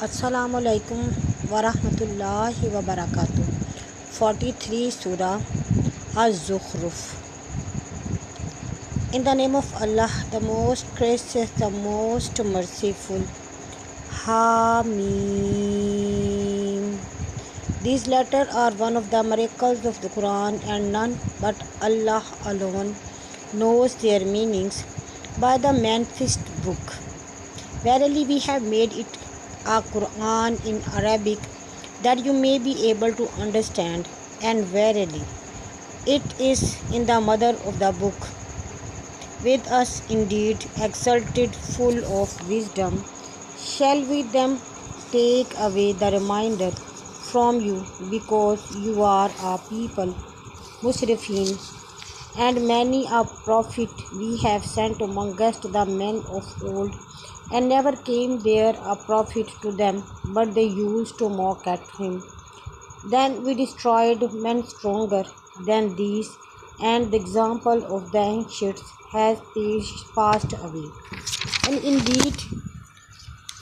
Assalamu alaikum wa rahmatullahi wa barakatuh. 43 Surah Az-Zukhruf. In the name of Allah, the most gracious, the most merciful. Hameen. These letters are one of the miracles of the Quran, and none but Allah alone knows their meanings by the manifest book. Verily, we have made it a Quran in Arabic that you may be able to understand, and verily, it is in the mother of the book. With us indeed exalted, full of wisdom. Shall we then take away the reminder from you, because you are a people, Musrifin, and many a prophet we have sent amongst the men of old, and never came there a prophet to them, but they used to mock at him. Then we destroyed men stronger than these, and the example of the ancients has passed away. And indeed,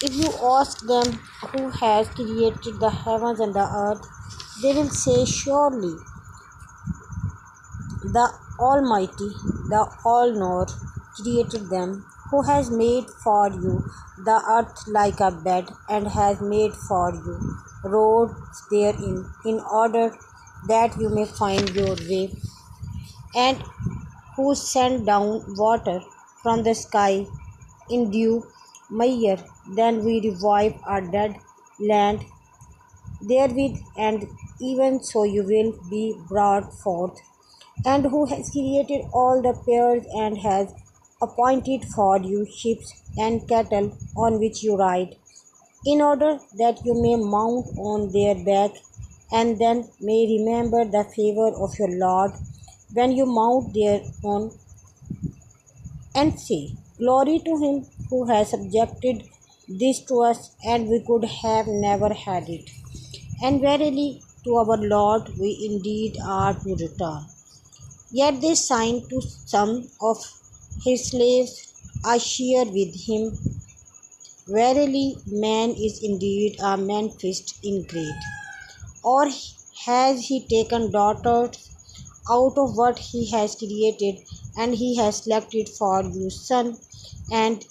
if you ask them who has created the heavens and the earth, they will say, surely the Almighty, the All-Knower, created them, who has made for you the earth like a bed, and has made for you roads therein, in order that you may find your way, and who sent down water from the sky in due measure. Then we revive our dead land therewith, and even so you will be brought forth. And who has created all the pairs, and has appointed for you ships and cattle on which you ride, in order that you may mount on their back, and then may remember the favor of your Lord when you mount thereon, and say, glory to him who has subjected this to us, and we could have never had it. And verily, to our Lord we indeed are to return. Yet they signed to some of his slaves a share with him. Verily, man is indeed a manifest in great. Or has he taken daughters out of what he has created, and he has selected for you son? And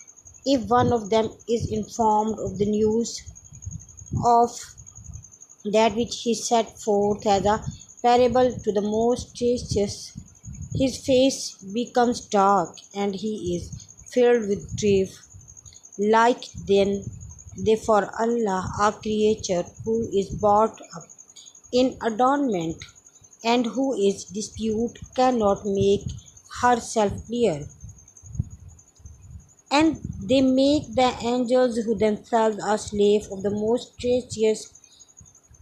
if one of them is informed of the news of that which he set forth as a parable to the most gracious, his face becomes dark, and he is filled with grief. Like then, therefore Allah, a creature who is brought up in adornment, and who is dispute cannot make herself clear. And they make the angels, who themselves are slaves of the most gracious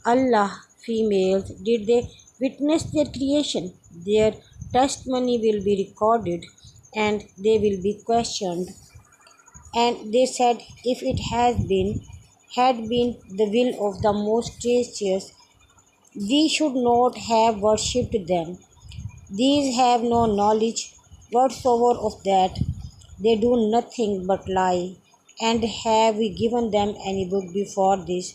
Allah, females. Did they witness their creation? Their testimony will be recorded, and they will be questioned. And they said, if it had been the will of the most gracious, we should not have worshipped them. These have no knowledge whatsoever of that. They do nothing but lie. And have we given them any book before this,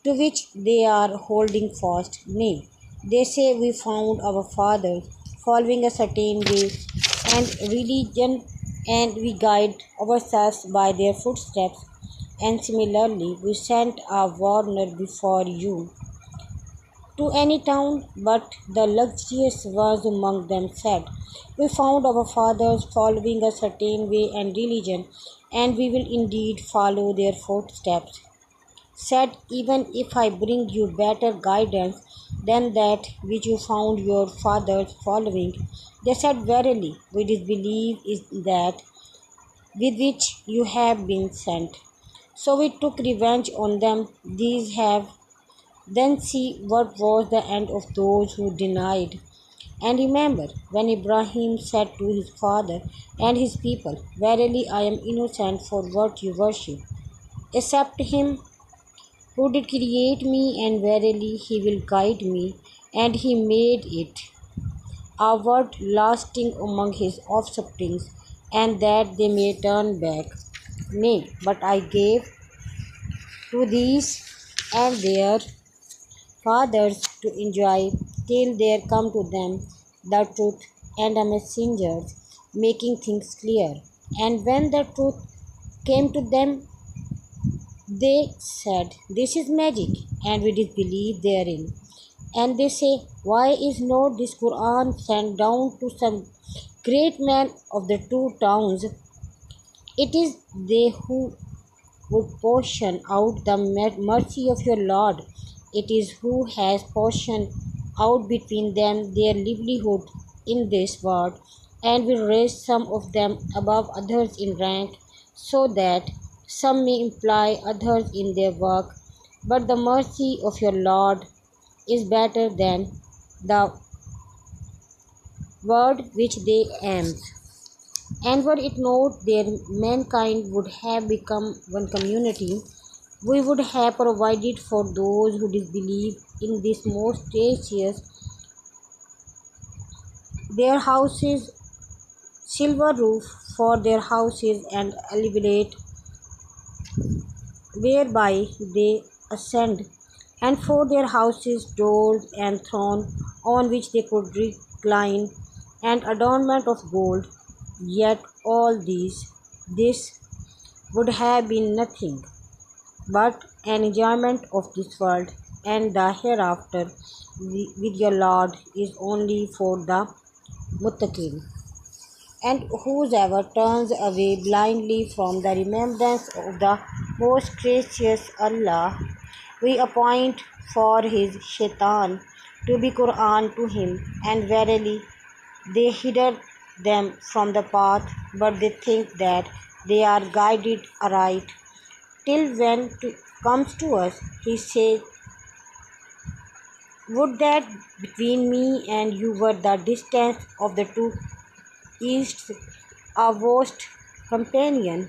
to which they are holding fast? Nay, they say, we found our fathers following a certain way and religion, and we guide ourselves by their footsteps. And similarly, we sent a warner before you to any town, but the luxurious ones among them said, we found our fathers following a certain way and religion, and we will indeed follow their footsteps. Said, even if I bring you better guidance than that which you found your fathers following, they said, verily, we disbelieve is that with which you have been sent. So we took revenge on them. These have then see what was the end of those who denied. And remember when Ibrahim said to his father and his people, verily I am innocent for what you worship, except him who did create me, and verily he will guide me, and he made it a word lasting among his offsprings, and that they may turn back. Nay, but I gave to these and their fathers to enjoy till there come to them the truth and the messengers making things clear. And when the truth came to them, they said, "This is magic," and we disbelieve therein. And they say, "Why is not this Quran sent down to some great man of the two towns?" It is they who would portion out the mercy of your Lord. It is who has portioned out between them their livelihood in this world, and will raise some of them above others in rank, so that some may imply others in their work. But the mercy of your Lord is better than the word which they aimed. And were it not their mankind would have become one community, we would have provided for those who disbelieve in this most gracious their houses, silver roof for their houses, and elevate whereby they ascend, and for their houses doors and throne on which they could recline, and adornment of gold. Yet all this would have been nothing but an enjoyment of this world, and the hereafter with your Lord is only for the muttaqin. And whosoever turns away blindly from the remembrance of the most gracious Allah, we appoint for his shaitan to be Quran to him, and verily they hinder them from the path, but they think that they are guided aright. Till when comes to us, he said, "Would that between me and you were the distance of the two easts, a vast companion,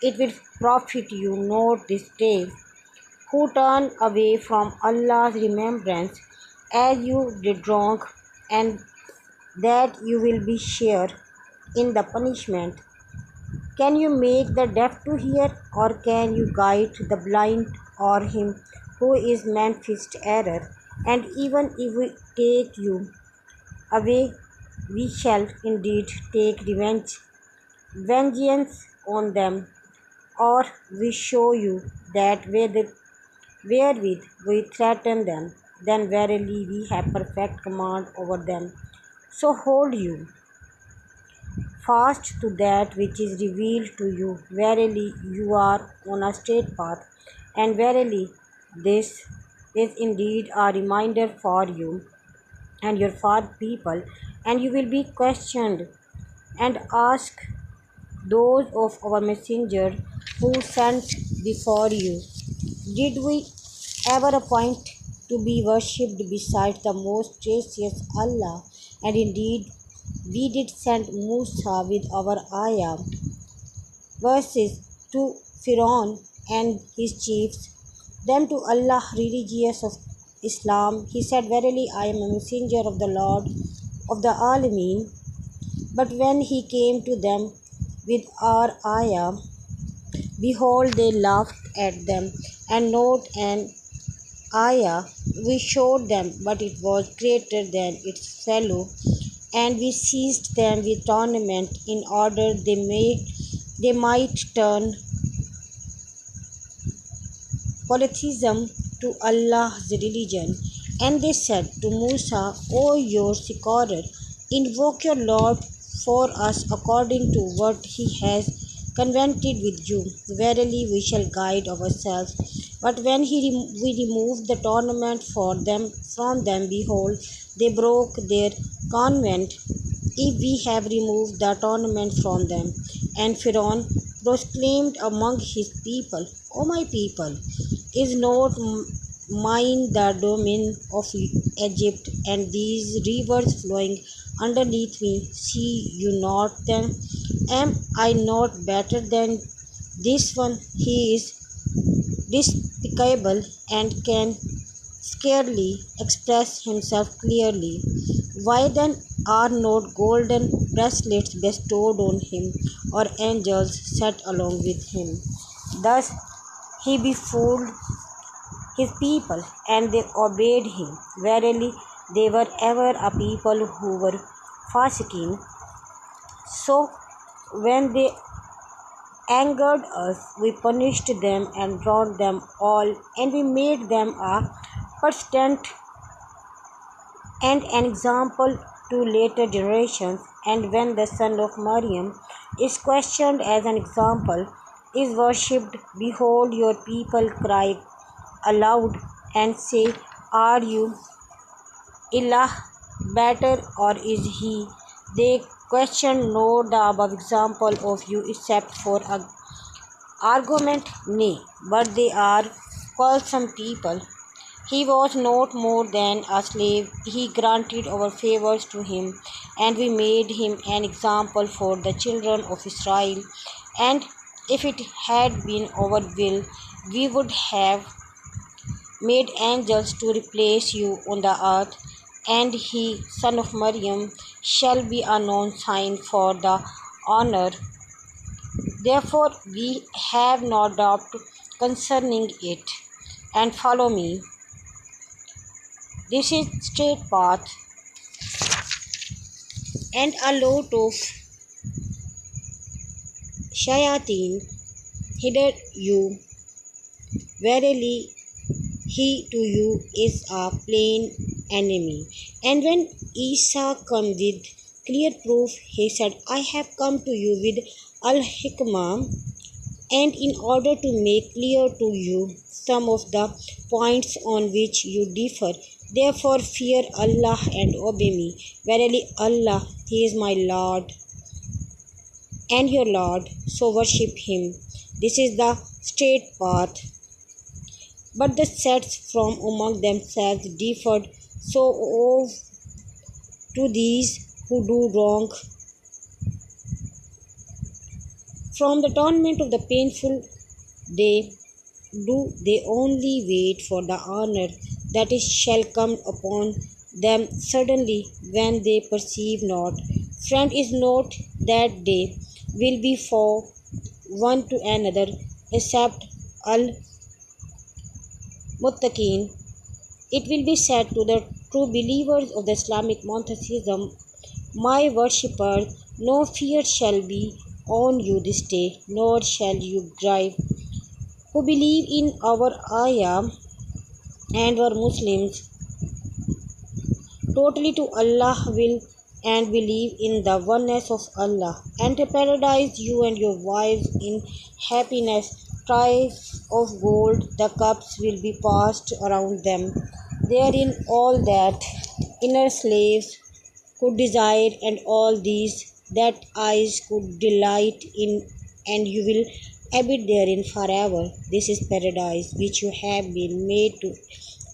it will profit you not this day, who turn away from Allah's remembrance as you did wrong, and that you will be shared in the punishment. Can you make the deaf to hear, or can you guide the blind, or him who is manifest error? And even if we take you away, we shall indeed take vengeance on them, or we show you that wherewith we threaten them, then verily we have perfect command over them. So hold you fast to that which is revealed to you. Verily you are on a straight path, and verily this is indeed a reminder for you and your far people, and you will be questioned and asked those of our messenger who sent before you, did we ever appoint to be worshipped besides the most gracious Allah? And indeed, we did send Musa with our ayah verses to Pharaoh and his chiefs, them to Allah religious of Islam. He said, "Verily I am a messenger of the Lord of the Alameen." But when he came to them with our ayah, behold, they laughed at them, and not an ayah we showed them, but it was greater than its fellow, and we seized them with tournament in order they might turn polytheism to Allah's religion. And they said to Musa, "O your succorer, invoke your Lord for us according to what he has covenanted with you. Verily we shall guide ourselves." But when we removed the tournament from them, behold, they broke their covenant. If we have removed the tournament from them, and Pharaoh proclaimed among his people, "O my people, is not mine the domain of Egypt, and these rivers flowing underneath me? See you not them? Am I not better than this one? He is despicable and can scarcely express himself clearly. Why then are not golden bracelets bestowed on him, or angels set along with him?" Thus he befooled his people, and they obeyed him. Verily, they were ever a people who were fasiqeen. So, when they angered us, we punished them and drowned them all, and we made them a persistent and an example to later generations. And when the son of Maryam is questioned as an example, is worshipped, behold, your people cry aloud and say, are you Ilah better, or is he? They question not the above example of you except for a argument, nay, but they are quarrelsome people. He was not more than a slave. He granted our favors to him, and we made him an example for the children of Israel. And if it had been our will, we would have made angels to replace you on the earth, and he, son of Maryam, shall be a known sign for the honor. Therefore, we have no doubt concerning it. And follow me. This is straight path, and a lot of shayateen hinder you. Verily, he to you is a plain enemy. And when Isa came with clear proof, he said, I have come to you with al-hikmah, and in order to make clear to you some of the points on which you differ. Therefore fear Allah and obey me. Verily Allah, He is my Lord and your Lord, so worship Him. This is the straight path. But the sects from among themselves differed, so woe to these who do wrong. From the torment of the painful day do they only wait for the honor that is shall come upon them suddenly when they perceive not. Friend is not that day will be for one to another except al muttaqin. It will be said to the true believers of the Islamic monotheism, my worshippers, no fear shall be on you this day, nor shall you grieve. Who believe in our ayah and were Muslims totally to Allah will and believe in the oneness of Allah. Enter paradise, you and your wives, in happiness. Trays of gold, the cups will be passed around them. Therein all that inner slaves could desire, and all these that eyes could delight in, and you will abide therein forever. This is paradise which you have been made to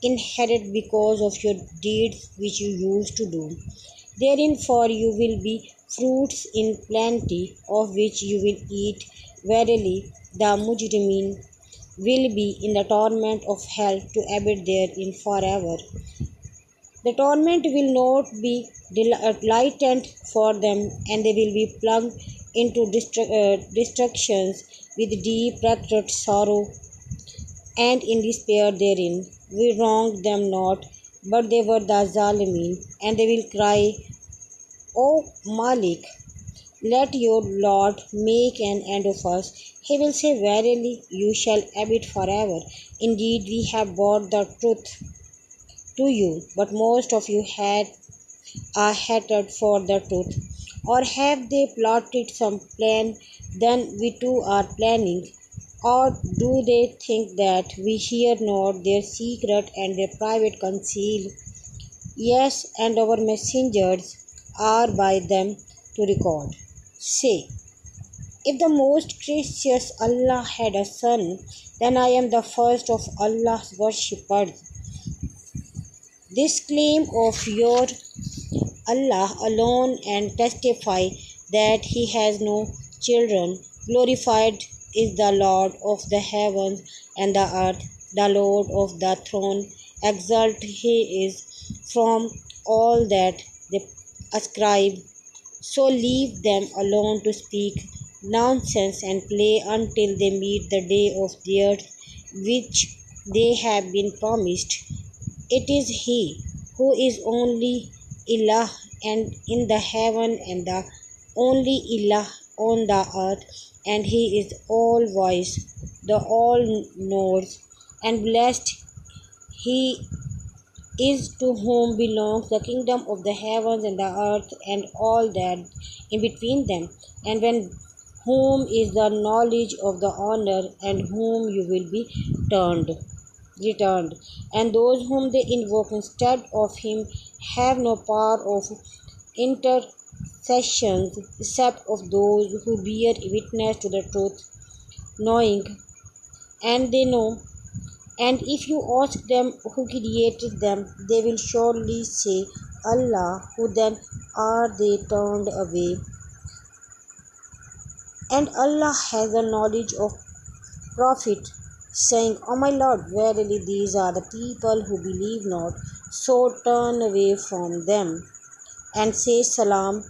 inherit because of your deeds which you used to do. Therein for you will be fruits in plenty, of which you will eat. Verily, the mujrimin will be in the torment of hell to abide therein forever. The torment will not be lightened for them, and they will be plunged into destructions with deep regret, sorrow, and in despair therein. We wronged them not, but they were the Zalimin, and they will cry, O Malik, let your Lord make an end of us. He will say, verily, you shall abide forever. Indeed, we have brought the truth to you, but most of you had a hatred for the truth. Or have they plotted some plan than we too are planning? Or do they think that we hear not their secret and their private conceal? Yes, and our messengers are by them to record. Say, if the most gracious Allah had a son, then I am the first of Allah's worshippers. This claim of your Allah alone and testify that He has no children. Glorified is the Lord of the heavens and the earth, the Lord of the throne. Exalt He is from all that they ascribe. So leave them alone to speak nonsense and play until they meet the day of theirs, which they have been promised. It is He who is only Ilah and in the heaven and the only Ilah on the earth, and He is all wise, the all knows, and blessed He is to whom belongs the kingdom of the heavens and the earth and all that in between them, and when whom is the knowledge of the honor, and whom you will be turned returned, and those whom they invoke instead of him have no power of intercessions except of those who bear witness to the truth, knowing and they know. And if you ask them who created them, they will surely say, Allah. Who then are they turned away? And Allah has the knowledge of Prophet, saying, O my Lord, verily these are the people who believe not, so turn away from them and say Salam.